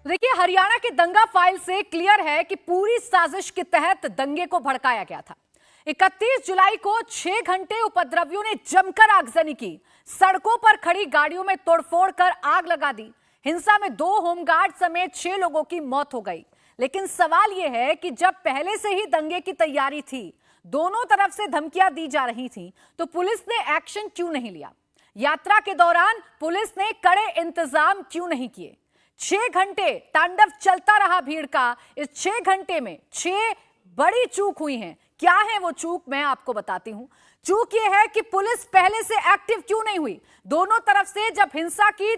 देखिए, हरियाणा के दंगा फाइल से क्लियर है कि पूरी साजिश के तहत दंगे को भड़काया गया था। 31 जुलाई को 6 घंटे उपद्रवियों ने जमकर आगजनी की, सड़कों पर खड़ी गाड़ियों में तोड़फोड़ कर आग लगा दी। हिंसा में 2 होमगार्ड समेत 6 लोगों की मौत हो गई। लेकिन सवाल यह है कि जब पहले से ही दंगे की तैयारी थी, दोनों तरफ से धमकियां दी जा रही थी, तो पुलिस ने एक्शन क्यों नहीं लिया? यात्रा के दौरान पुलिस ने कड़े इंतजाम क्यों नहीं किए? 6 घंटे तांडव चलता रहा भीड़ का। इस 6 घंटे में 6 बड़ी चूक हुई हैं। क्या है वो चूक, मैं आपको बताती हूं। चूक ये है कि पुलिस पहले से एक्टिव क्यों नहीं हुई। दोनों तरफ से जब हिंसा की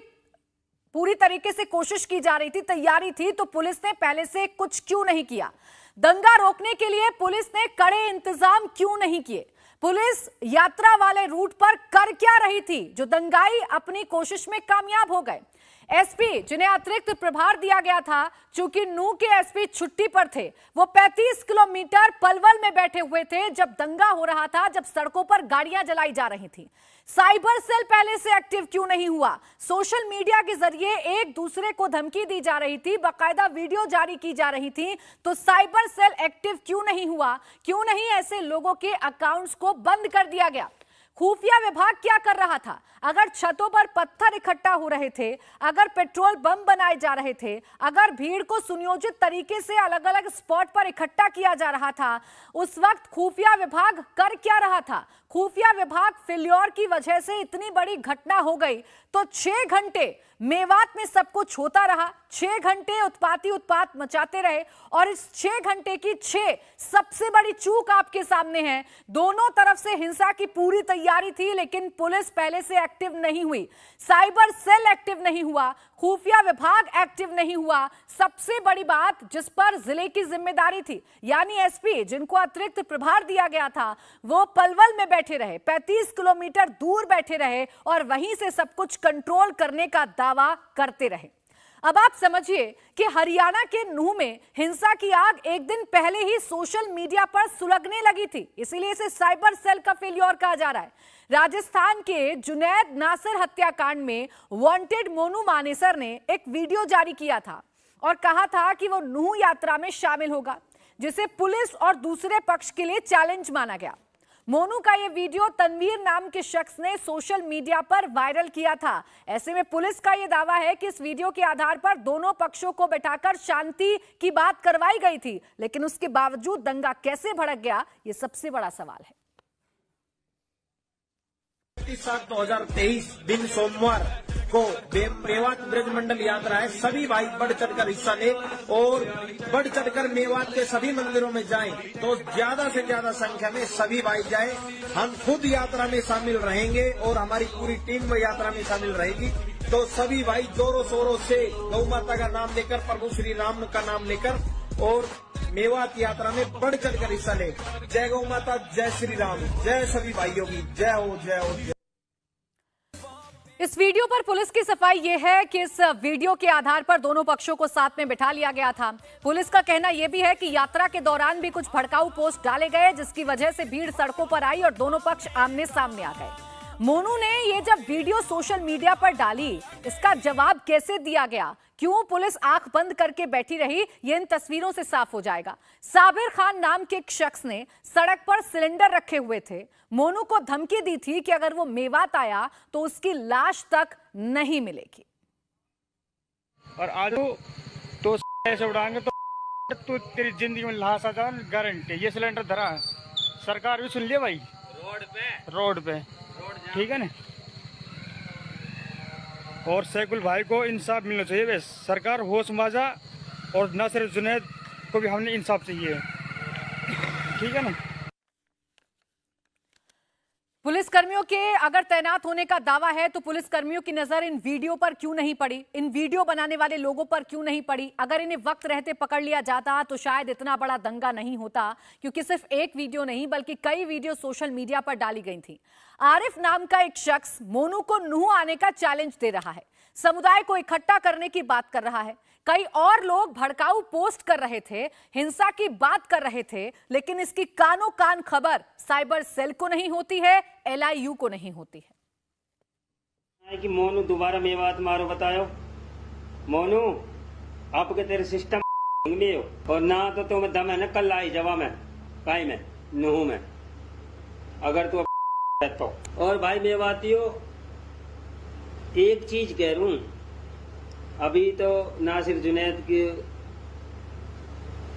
पूरी तरीके से कोशिश की जा रही थी, तैयारी थी, तो पुलिस ने पहले से कुछ क्यों नहीं किया? दंगा रोकने के लिए पुलिस ने कड़े इंतजाम क्यों नहीं किए? पुलिस यात्रा वाले रूट पर कर क्या रही थी जो दंगाई अपनी कोशिश में कामयाब हो गए? एसपी जिन्हें अतिरिक्त प्रभार दिया गया था, चूंकि नूह के एसपी छुट्टी पर थे, वो 35 किलोमीटर पलवल में बैठे हुए थे जब दंगा हो रहा था, जब सड़कों पर गाड़ियां जलाई जा रही थी। साइबर सेल पहले से एक्टिव क्यों नहीं हुआ? सोशल मीडिया के जरिए एक दूसरे को धमकी दी जा रही थी, बाकायदा वीडियो जारी की जा रही थी, तो साइबर सेल एक्टिव क्यों नहीं हुआ? क्यों नहीं ऐसे लोगों के अकाउंट्स को बंद कर दिया गया? खुफिया विभाग क्या कर रहा था? अगर छतों पर पत्थर इकट्ठा हो रहे थे, अगर पेट्रोल बम बनाए जा रहे थे, अगर भीड़ को सुनियोजित तरीके से अलग अलग स्पॉट पर इकट्ठा किया जा रहा था, उस वक्त खुफिया विभाग कर क्या रहा था? खुफिया विभाग फेल्योर की वजह से इतनी बड़ी घटना हो गई, तो 6 घंटे मेवात में सब कुछ होता रहा, 6 घंटे उत्पात मचाते रहे, और इस 6 घंटे की 6 सबसे बड़ी चूक आपके सामने है। दोनों तरफ से हिंसा की पूरी तैयारी थी, लेकिन पुलिस पहले से एक्टिव नहीं हुई, साइबर सेल एक्टिव नहीं हुआ, खुफिया विभाग एक्टिव नहीं हुआ। सबसे बड़ी बात जिस पर जिले की जिम्मेदारी थी, यानी एसपी जिनको अतिरिक्त प्रभार दिया गया था, वो पलवल में बैठे रहे, 35 किलोमीटर दूर बैठे रहे और वहीं से सब कुछ कंट्रोल करने का दावा करते रहे। अब आप समझिए कि हरियाणा के नूह में हिंसा की आग एक दिन पहले ही सोशल मीडिया पर सुलगने लगी थी, इसीलिए इसे साइबर सेल का फेल्योर कहा जा रहा है। राजस्थान के जुनैद नासिर हत्याकांड में वांटेड मोनू मानेसर ने एक वीडियो जारी किया था और कहा था कि वो नूह यात्रा में शामिल होगा, जिसे पुलिस और दूसरे पक्ष के लिए चैलेंज माना गया। मोनू का यह वीडियो तनवीर नाम के शख्स ने सोशल मीडिया पर वायरल किया था। ऐसे में पुलिस का यह दावा है कि इस वीडियो के आधार पर दोनों पक्षों को बैठाकर शांति की बात करवाई गई थी, लेकिन उसके बावजूद दंगा कैसे भड़क गया, यह सबसे बड़ा सवाल है। 7/2023 दिन सोमवार को मेवात ब्रजमंडल यात्रा है। सभी भाई बढ़ चढ़कर हिस्सा ले और बढ़ चढ़कर मेवात के सभी मंदिरों में जाएं, तो ज्यादा से ज्यादा संख्या में सभी भाई जाएं। हम खुद यात्रा में शामिल रहेंगे और हमारी पूरी टीम यात्रा में शामिल रहेगी। तो सभी भाई जोरों शोरों से गौ माता का नाम लेकर, प्रभु श्री राम का नाम लेकर और मेवात यात्रा में बढ़ चढ़कर हिस्सा ले। जय गौ माता, जय श्री राम, जय सभी भाइयों की जय हो, जय हो, जय। इस वीडियो पर पुलिस की सफाई यह है कि इस वीडियो के आधार पर दोनों पक्षों को साथ में बिठा लिया गया था। पुलिस का कहना यह भी है कि यात्रा के दौरान भी कुछ भड़काऊ पोस्ट डाले गए, जिसकी वजह से भीड़ सड़कों पर आई और दोनों पक्ष आमने सामने आ गए। मोनू ने ये जब वीडियो सोशल मीडिया पर डाली, इसका जवाब कैसे दिया गया, क्यों पुलिस आंख बंद करके बैठी रही, ये इन तस्वीरों से साफ हो जाएगा। साबिर खान नाम के एक शख्स ने सड़क पर सिलेंडर रखे हुए थे, मोनू को धमकी दी थी कि अगर वो मेवात आया तो उसकी लाश तक नहीं मिलेगी। और आज तो ऐसे उड़ाएंगे तो तेरी जिंदगी में लाश आ जाए, गारंटी। ये सिलेंडर धरा है, सरकार भी सुन लिया भाई, रोड पे ठीक है ना। और सैकुल भाई को इंसाफ मिलना चाहिए। बस सरकार होश माजा और नासिर जुनैद को भी हमने इंसाफ चाहिए, ठीक है ना। पुलिसकर्मियों के अगर तैनात होने का दावा है, तो पुलिसकर्मियों की नजर इन वीडियो पर क्यों नहीं पड़ी, इन वीडियो बनाने वाले लोगों पर क्यों नहीं पड़ी? अगर इन्हें वक्त रहते पकड़ लिया जाता तो शायद इतना बड़ा दंगा नहीं होता, क्योंकि सिर्फ एक वीडियो नहीं बल्कि कई वीडियो सोशल मीडिया पर डाली गई थी। आरिफ नाम का एक शख्स मोनू को नूह आने का चैलेंज दे रहा है, समुदाय को इकट्ठा करने की बात कर रहा है। कई और लोग भड़काऊ पोस्ट कर रहे थे, हिंसा की बात कर रहे थे, लेकिन इसकी कानों कान खबर साइबर सेल को नहीं होती है, LIU को नहीं होती है। कि मोनू दोबारा मेवात मारो, बताओ मोनू आपके तेरे सिस्टम में हो और ना तो तुम्हें दम है ना कल आई जवा में काई में नूह में अगर तू तो। और भाई मेवातियों एक चीज कह रहा हूं, अभी तो नासिर जुनैद की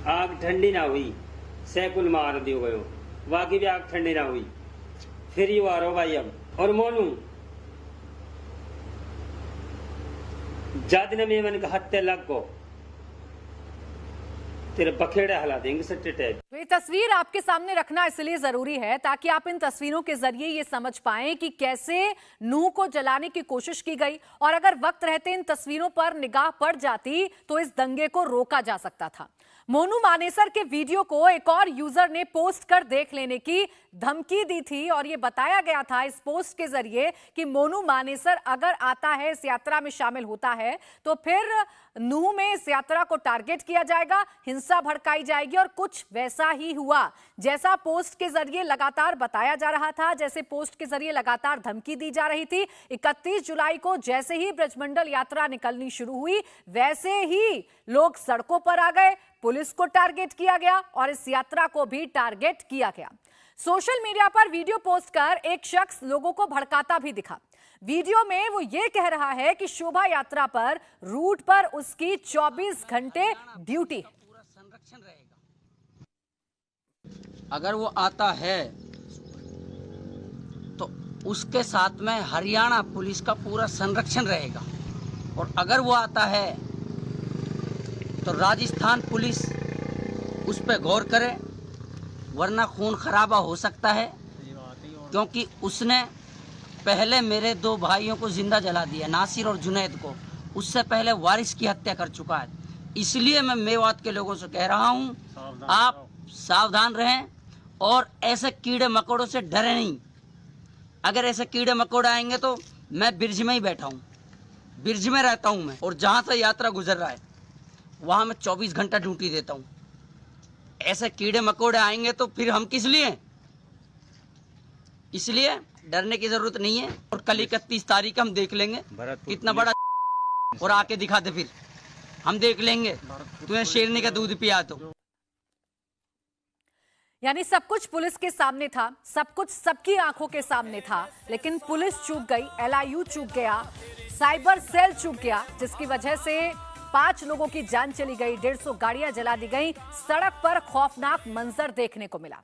आग ठंडी ना हुई, सैकुल मार दियो गयो, बाकी भी आग ठंडी ना हुई, फिर यू आ रहा भाई अब। और मोनू जाद ने मेमन का हत्या लग को तेरे बखेड़े हला देंगे सट्टे टैग। तो ये तस्वीर आपके सामने रखना इसलिए जरूरी है ताकि आप इन तस्वीरों के जरिए ये समझ पाएं कि कैसे नूह को जलाने की कोशिश की गई और अगर वक्त रहते इन तस्वीरों पर निगाह पड़ जाती तो इस दंगे को रोका जा सकता था। मोनू मानेसर के वीडियो को एक और यूजर ने पोस्ट कर देख लेने की धमकी दी थी और ये बताया गया था इस पोस्ट के जरिए कि मोनू मानेसर अगर आता है, इस यात्रा में शामिल होता है तो फिर नूह में इस यात्रा को टारगेट किया जाएगा, हिंसा भड़काई जाएगी और कुछ वैसा ही हुआ जैसा पोस्ट के जरिए लगातार बताया जा रहा था, जैसे पोस्ट के जरिए लगातार धमकी दी जा रही थी। 31 जुलाई को जैसे ही ब्रजमंडल यात्रा निकलनी शुरू हुई वैसे ही लोग सड़कों पर आ गए, पुलिस को टारगेट किया गया और इस यात्रा को भी टारगेट किया गया। सोशल मीडिया पर वीडियो पोस्ट कर एक शख्स लोगों को भड़काता भी दिखा। वीडियो में वो ये कह रहा है कि शोभा यात्रा पर रूट पर उसकी 24 घंटे ड्यूटी है। पूरा संरक्षण रहेगा। अगर वो आता है तो उसके साथ में हरियाणा पुलिस का पूरा संरक्षण रहेगा और अगर वो आता है तो राजस्थान पुलिस उस पर गौर करे, वरना खून खराबा हो सकता है, क्योंकि उसने पहले मेरे 2 भाइयों को जिंदा जला दिया, नासिर और जुनैद को, उससे पहले वारिस की हत्या कर चुका है। इसलिए मैं मेवात के लोगों से कह रहा हूं, आप सावधान रहें और ऐसे कीड़े मकोड़ों से डरे नहीं। अगर ऐसे कीड़े मकोड़े आएंगे तो मैं बिरज में ही बैठा हूं, बिरज में रहता हूं मैं, और जहां से यात्रा गुजर रहा है वहां मैं 24 घंटा ड्यूटी देता हूं। ऐसे कीड़े मकोड़े आएंगे तो फिर हम किस लिए? इसलिए डरने की जरूरत नहीं है। और कल 31 तारीख हम देख लेंगे कितना बड़ा और आके दिखा दे, फिर हम देख लेंगे तुम्हें शेरनी का दूध पिया तो। यानी सब कुछ पुलिस के सामने था, सब कुछ सबकी आंखों के सामने था, लेकिन पुलिस चूक गई, LIU चूक गया, साइबर सेल चूक गया, जिसकी वजह से 5 लोगों की जान चली गई, 150 गाड़ियां जला दी गई। सड़क पर खौफनाक मंजर देखने को मिला।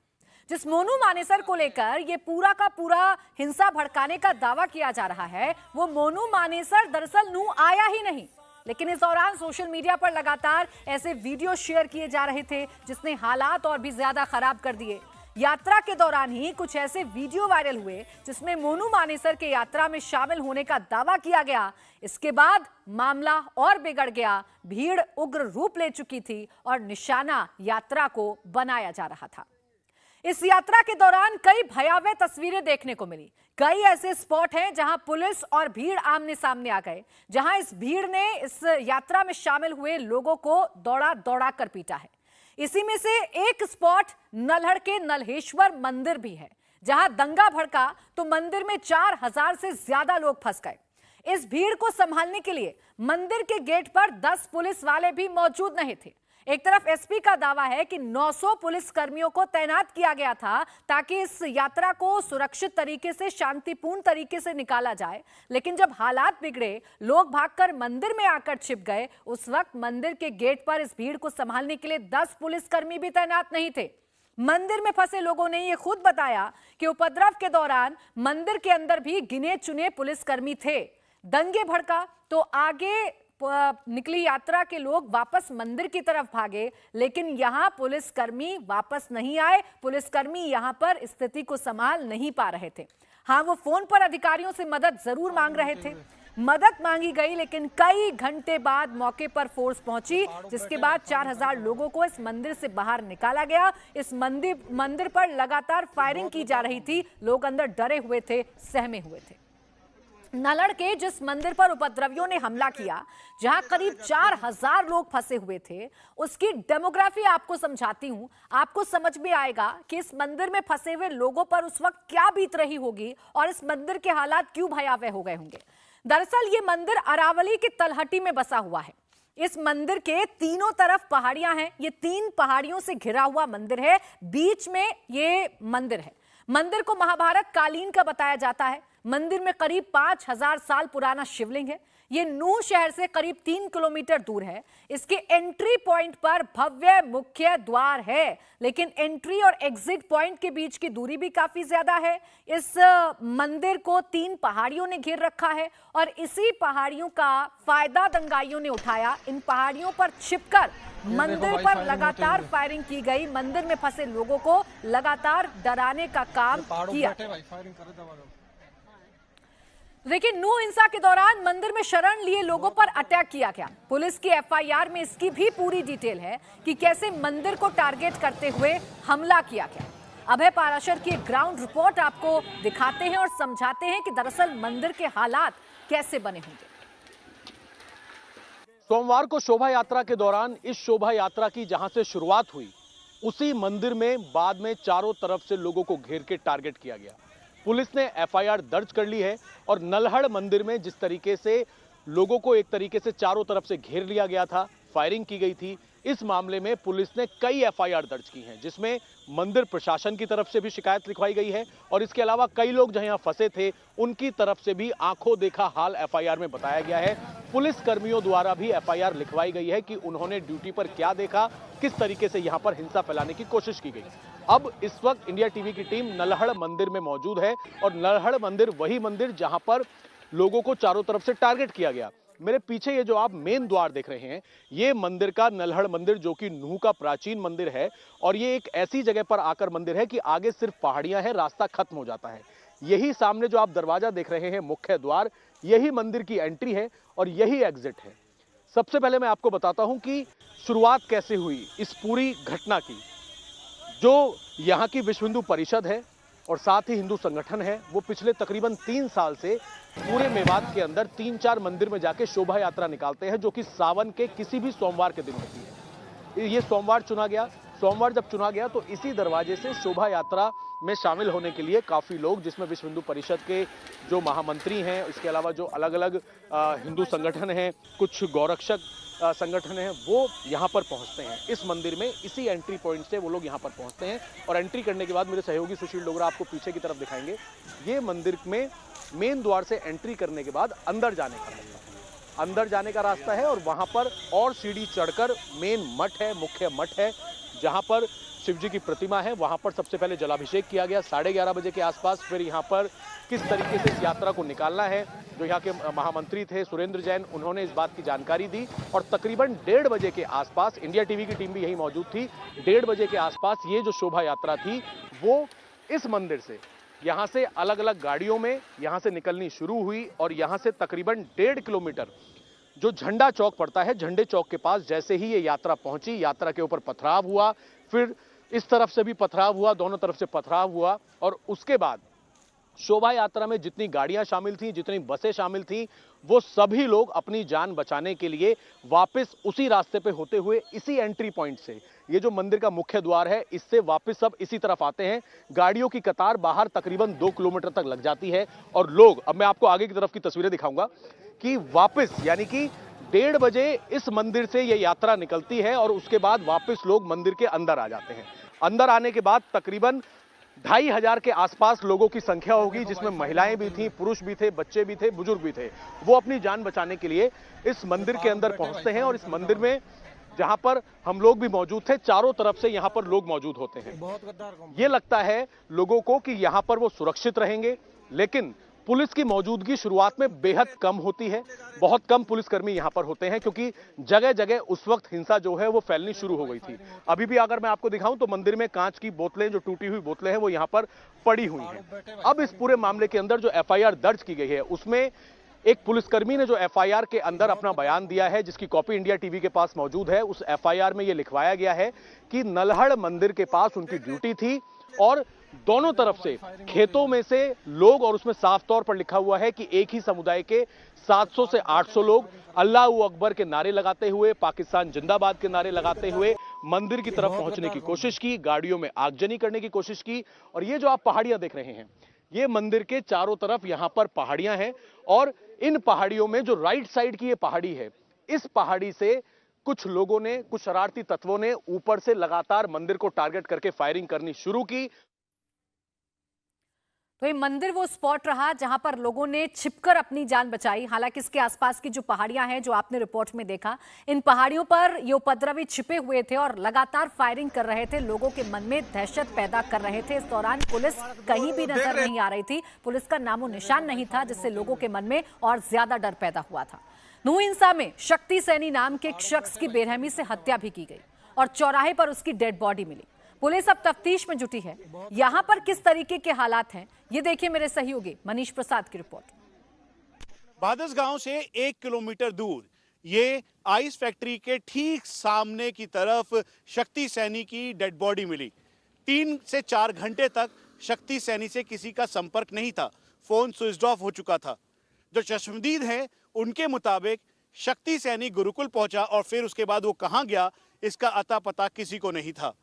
जिस मोनू मानेसर को लेकर ये पूरा का पूरा हिंसा भड़काने का दावा किया जा रहा है, वो मोनू मानेसर दरअसल नूह आया ही नहीं, लेकिन इस दौरान सोशल मीडिया पर लगातार ऐसे वीडियो शेयर किए जा रहे थे जिसने हालात और भी ज्यादा खराब कर दिए। यात्रा के दौरान ही कुछ ऐसे वीडियो वायरल हुए जिसमें मोनू मानेसर के यात्रा में शामिल होने का दावा किया गया। इसके बाद मामला और बिगड़ गया, भीड़ उग्र रूप ले चुकी थी और निशाना यात्रा को बनाया जा रहा था। इस यात्रा के दौरान कई भयावह तस्वीरें देखने को मिली। कई ऐसे स्पॉट हैं जहां पुलिस और भीड़ आमने सामने आ गए, जहां इस भीड़ ने इस यात्रा में शामिल हुए लोगों को दौड़ा दौड़ा कर पीटा है। इसी में से एक स्पॉट नल्हड़ के नल्हेश्वर मंदिर भी है, जहां दंगा भड़का तो मंदिर में 4000 से ज्यादा लोग फंस गए। इस भीड़ को संभालने के लिए मंदिर के गेट पर 10 पुलिस वाले भी मौजूद नहीं थे। एक तरफ एसपी का दावा है कि 900 पुलिस कर्मियों को तैनात किया गया था ताकि इस यात्रा को सुरक्षित तरीके से, शांतिपूर्ण तरीके से निकाला जाए, लेकिन जब हालात बिगड़े, लोग भागकर मंदिर में आकर छिप गए, उस वक्त मंदिर के गेट पर इस भीड़ को संभालने के लिए 10 पुलिसकर्मी भी तैनात नहीं थे। मंदिर में फंसे लोगों ने यह खुद बताया कि उपद्रव के दौरान मंदिर के अंदर भी गिने चुने पुलिसकर्मी थे। दंगे भड़का तो आगे निकली यात्रा के लोग वापस मंदिर की तरफ भागे, लेकिन यहां पुलिसकर्मी वापस नहीं आए। पुलिसकर्मी यहां पर स्थिति को संभाल नहीं पा रहे थे। हां, वो फोन पर अधिकारियों से मदद जरूर मांग रहे थे, मदद मांगी गई, लेकिन कई घंटे बाद मौके पर फोर्स पहुंची, जिसके बाद 4000 लोगों को इस मंदिर से बाहर निकाला गया। इस मंदिर पर लगातार फायरिंग की जा रही थी, लोग अंदर डरे हुए थे, सहमे हुए थे। नलड़ के जिस मंदिर पर उपद्रवियों ने हमला किया, जहां करीब 4000 लोग फंसे हुए थे, उसकी डेमोग्राफी आपको समझाती हूं। आपको समझ में आएगा कि इस मंदिर में फंसे हुए लोगों पर उस वक्त क्या बीत रही होगी और इस मंदिर के हालात क्यों भयावह हो गए होंगे। दरअसल ये मंदिर अरावली के तलहटी में बसा हुआ है। इस मंदिर के तीनों तरफ पहाड़ियां हैं। ये 3 पहाड़ियों से घिरा हुआ मंदिर है। बीच में ये मंदिर है। मंदिर को महाभारत कालीन का बताया जाता है। मंदिर में करीब 5000 साल पुराना शिवलिंग है। ये नूह शहर से करीब 3 किलोमीटर दूर है। इसके एंट्री पॉइंट पर भव्य मुख्य द्वार है, लेकिन एंट्री और एग्जिट पॉइंट के बीच की दूरी भी काफी ज्यादा है। इस मंदिर को 3 पहाड़ियों ने घेर रखा है और इसी पहाड़ियों का फायदा दंगाइयों ने उठाया। इन पहाड़ियों पर छिपकर मंदिर पर लगातार फायरिंग की गई। मंदिर में फंसे लोगों को लगातार डराने का काम किया। लेकिन नूह हिंसा के दौरान मंदिर में शरण लिए लोगों पर अटैक किया गया। पुलिस की एफआईआर में इसकी भी पूरी डिटेल है कि कैसे मंदिर को टारगेट करते हुए हमला किया गया। अभय पाराशर की एक ग्राउंड रिपोर्ट आपको दिखाते हैं और समझाते हैं कि दरअसल मंदिर के हालात कैसे बने होंगे। सोमवार को शोभा यात्रा के दौरान इस शोभा यात्रा की जहां से शुरुआत हुई, उसी मंदिर में बाद में चारों तरफ से लोगों को घेर के टारगेट किया गया। पुलिस ने एफआईआर दर्ज कर ली है और नल्हड़ मंदिर में जिस तरीके से लोगों को एक तरीके से चारों तरफ से घेर लिया गया था, फायरिंग की गई थी, इस मामले में पुलिस ने कई एफआईआर दर्ज की हैं, जिसमें मंदिर प्रशासन की तरफ से भी शिकायत लिखवाई गई है और इसके अलावा कई लोग जहां यहां फंसे थे उनकी तरफ से भी आंखों देखा हाल एफआईआर में बताया गया है। पुलिस कर्मियों द्वारा भी एफआईआर लिखवाई गई है कि उन्होंने ड्यूटी पर क्या देखा, किस तरीके से यहां पर हिंसा फैलाने की कोशिश की गई। अब इस वक्त इंडिया टीवी की टीम नल्हड़ मंदिर में मौजूद है और नल्हड़ मंदिर वही मंदिर जहां पर लोगों को चारों तरफ से टारगेट किया गया। मेरे पीछे ये जो आप मेन द्वार देख रहे हैं, ये मंदिर का नल्हड़ मंदिर जो कि नूह का प्राचीन मंदिर है और ये एक ऐसी जगह पर आकर मंदिर है कि आगे सिर्फ पहाड़ियां हैं, रास्ता खत्म हो जाता है। यही सामने जो आप दरवाजा देख रहे हैं, मुख्य द्वार, यही मंदिर की एंट्री है और यही एग्जिट है। सबसे पहले मैं आपको बताता हूं कि शुरुआत कैसे हुई इस पूरी घटना की। जो यहाँ की विश्व हिंदू परिषद है और साथ ही हिंदू संगठन है, वो पिछले तकरीबन 3 साल से पूरे मेवात के अंदर 3-4 मंदिर में जाके शोभा यात्रा निकालते हैं, जो कि सावन के किसी भी सोमवार के दिन होती है। ये सोमवार चुना गया। सोमवार जब चुना गया तो इसी दरवाजे से शोभा यात्रा में शामिल होने के लिए काफी लोग, जिसमें विश्व हिंदू परिषद के जो महामंत्री हैं, इसके अलावा जो अलग अलग हिंदू संगठन हैं, कुछ गौरक्षक संगठन है, वो यहाँ पर पहुँचते हैं। इस मंदिर में इसी एंट्री पॉइंट से वो लोग यहाँ पर पहुँचते हैं और एंट्री करने के बाद मेरे सहयोगी सुशील डोगरा आपको पीछे की तरफ दिखाएंगे। ये मंदिर में मेन द्वार से एंट्री करने के बाद अंदर जाने का रास्ता है, अंदर जाने का रास्ता है और वहाँ पर और सीढ़ी चढ़कर मेन मठ है, मुख्य मठ है, जहाँ पर शिव जी की प्रतिमा है। वहाँ पर सबसे पहले जलाभिषेक किया गया 11:30 बजे के आसपास। फिर यहाँ पर किस तरीके से इस यात्रा को निकालना है, जो यहाँ के महामंत्री थे सुरेंद्र जैन, उन्होंने इस बात की जानकारी दी और तकरीबन 1:30 बजे के आसपास, इंडिया टीवी की टीम भी यही मौजूद थी, 1:30 बजे के आसपास ये जो शोभा यात्रा थी वो इस मंदिर से, यहाँ से अलग अलग गाड़ियों में यहाँ से निकलनी शुरू हुई और यहाँ से तकरीबन 1.5 किलोमीटर जो झंडा चौक पड़ता है, झंडे चौक के पास जैसे ही ये यात्रा पहुंची, यात्रा के ऊपर पथराव हुआ, फिर इस तरफ से भी पथराव हुआ, दोनों तरफ से पथराव हुआ और उसके बाद शोभा यात्रा में जितनी गाड़ियां शामिल थीं, जितनी बसें शामिल थीं, वो सभी लोग अपनी जान बचाने के लिए वापस उसी रास्ते पे होते हुए इसी एंट्री पॉइंट से, ये जो मंदिर का मुख्य द्वार है, इससे वापस सब इसी तरफ आते हैं। गाड़ियों की कतार बाहर तकरीबन 2 किलोमीटर तक लग जाती है और लोग, अब मैं आपको आगे की तरफ की तस्वीरें दिखाऊंगा कि वापस यानी कि 1:30 बजे इस मंदिर से ये यात्रा निकलती है और उसके बाद वापस लोग मंदिर के अंदर आ जाते हैं। अंदर आने के बाद तकरीबन 2500 के आसपास लोगों की संख्या होगी, जिसमें महिलाएं भी थीं, पुरुष भी थे, बच्चे भी थे, बुजुर्ग भी थे। वो अपनी जान बचाने के लिए इस मंदिर के अंदर पहुंचते हैं और इस मंदिर में जहां पर हम लोग भी मौजूद थे, चारों तरफ से यहां पर लोग मौजूद होते हैं। ये लगता है लोगों को कि यहां पर वो सुरक्षित रहेंगे, लेकिन पुलिस की मौजूदगी शुरुआत में बेहद कम होती है। बहुत कम पुलिसकर्मी यहां पर होते हैं क्योंकि जगह जगह उस वक्त हिंसा जो है वो फैलनी शुरू हो गई थी। अभी भी अगर मैं आपको दिखाऊं तो मंदिर में कांच की बोतलें, जो टूटी हुई बोतलें हैं, वो यहां पर पड़ी हुई हैं। अब इस पूरे मामले के अंदर जो एफआईआर दर्ज की गई है, उसमें एक पुलिसकर्मी ने जो एफआईआर के अंदर अपना बयान दिया है, जिसकी कॉपी इंडिया टीवी के पास मौजूद है, उस एफआईआर में यह लिखवाया गया है कि नल्हड़ मंदिर के पास उनकी ड्यूटी थी और दोनों तरफ से खेतों में से लोग, और उसमें साफ तौर पर लिखा हुआ है कि एक ही समुदाय के 700 से 800 लोग अल्लाह अकबर के नारे लगाते हुए, पाकिस्तान जिंदाबाद के नारे लगाते हुए मंदिर की तरफ पहुंचने की कोशिश की, गाड़ियों में आगजनी करने की कोशिश की। और ये जो आप पहाड़ियां देख रहे हैं, ये मंदिर के चारों तरफ यहां पर पहाड़ियां हैं और इन पहाड़ियों में जो राइट साइड की ये पहाड़ी है, इस पहाड़ी से कुछ लोगों ने, कुछ शरारती तत्वों ने ऊपर से लगातार मंदिर को टारगेट करके फायरिंग करनी शुरू की। तो ये मंदिर वो स्पॉट रहा जहां पर लोगों ने छिपकर अपनी जान बचाई। हालांकि इसके आसपास की जो पहाड़ियां हैं, जो आपने रिपोर्ट में देखा, इन पहाड़ियों पर ये उपद्रवी छिपे हुए थे और लगातार फायरिंग कर रहे थे, लोगों के मन में दहशत पैदा कर रहे थे। इस दौरान पुलिस कहीं भी नजर नहीं आ रही थी, पुलिस का नामो निशान नहीं था, जिससे लोगों के मन में और ज्यादा डर पैदा हुआ था। नूह हिंसा में शक्ति सैनी नाम के एक शख्स की बेरहमी से हत्या भी की गई और चौराहे पर उसकी डेड बॉडी मिली। पुलिस अब तफ्तीश में जुटी है। यहां पर किस तरीके के हालात हैं, ये देखिए मेरे सहयोगी मनीष प्रसाद की रिपोर्ट। बादस गांव से 1 किलोमीटर दूर ये आइस फैक्ट्री के ठीक सामने की तरफ शक्ति सैनी की डेड बॉडी मिली। 3 से 4 घंटे तक शक्ति सैनी से किसी का संपर्क नहीं था, फोन स्विच ऑफ हो चुका था। जो चश्मदीद हैं उनके मुताबिक शक्ति सैनी गुरुकुल पहुंचा और फिर उसके बाद वो कहां गया इसका अता पता किसी को नहीं था।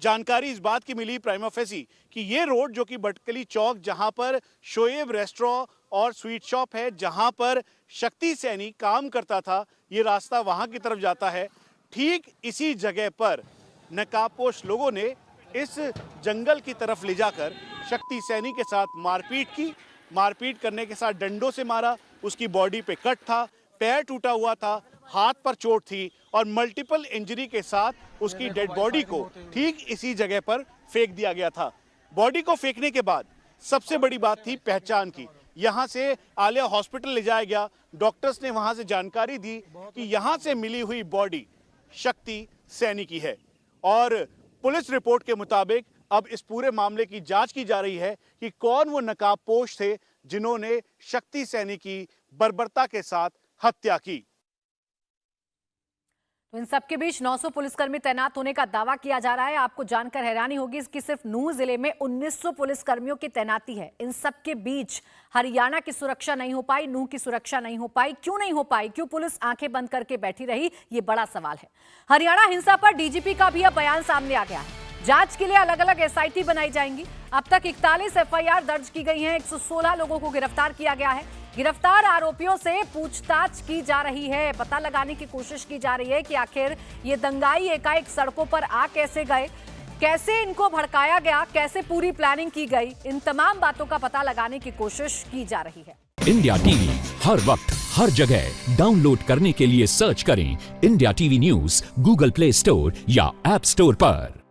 जानकारी इस बात की मिली प्राइमा फेसी कि ये रोड जो कि भटकली चौक, जहां पर शोएब रेस्टोरेंट और स्वीट शॉप है, जहां पर शक्ति सैनी काम करता था, ये रास्ता वहां की तरफ जाता है। ठीक इसी जगह पर नकाबपोश लोगों ने इस जंगल की तरफ ले जाकर शक्ति सैनी के साथ मारपीट की। मारपीट करने के साथ डंडों से मारा, उसकी बॉडी पे कट था, पैर टूटा हुआ था, हाथ पर चोट थी और मल्टीपल इंजरी के साथ उसकी डेड बॉडी को ठीक इसी जगह पर फेंक दिया गया था। बॉडी को फेंकने के बाद सबसे बड़ी बात थी पहचान की। यहां से आलिया हॉस्पिटल ले जाया गया। डॉक्टर्स ने वहां से जानकारी दी कि यहां से मिली हुई बॉडी शक्ति सैनी की है और पुलिस रिपोर्ट के मुताबिक अब इस पूरे मामले की जांच की जा रही है कि कौन वो नकाबपोश थे जिन्होंने शक्ति सैनी की बर्बरता के साथ हत्या की। तो इन सबके बीच 900 पुलिसकर्मी तैनात होने का दावा किया जा रहा है। आपको जानकर हैरानी होगी कि सिर्फ नूह जिले में 1900 पुलिसकर्मियों की तैनाती है। इन सबके बीच हरियाणा की सुरक्षा नहीं हो पाई, नूह की सुरक्षा नहीं हो पाई। क्यों नहीं हो पाई? क्यों पुलिस आंखें बंद करके बैठी रही? ये बड़ा सवाल है। हरियाणा हिंसा पर डीजीपी का भी अब बयान सामने आ गया है। जांच के लिए अलग अलग एसआईटी बनाई जाएंगी। अब तक 41 एफआईआर दर्ज की गई हैं, 116 लोगों को गिरफ्तार किया गया है। गिरफ्तार आरोपियों से पूछताछ की जा रही है, पता लगाने की कोशिश की जा रही है कि आखिर ये दंगाई एकाएक सड़कों पर आ कैसे गए, कैसे इनको भड़काया गया, कैसे पूरी प्लानिंग की गई। इन तमाम बातों का पता लगाने की कोशिश की जा रही है। इंडिया टीवी हर वक्त हर जगह डाउनलोड करने के लिए सर्च करें India TV news Google play store या ऐप स्टोर पर।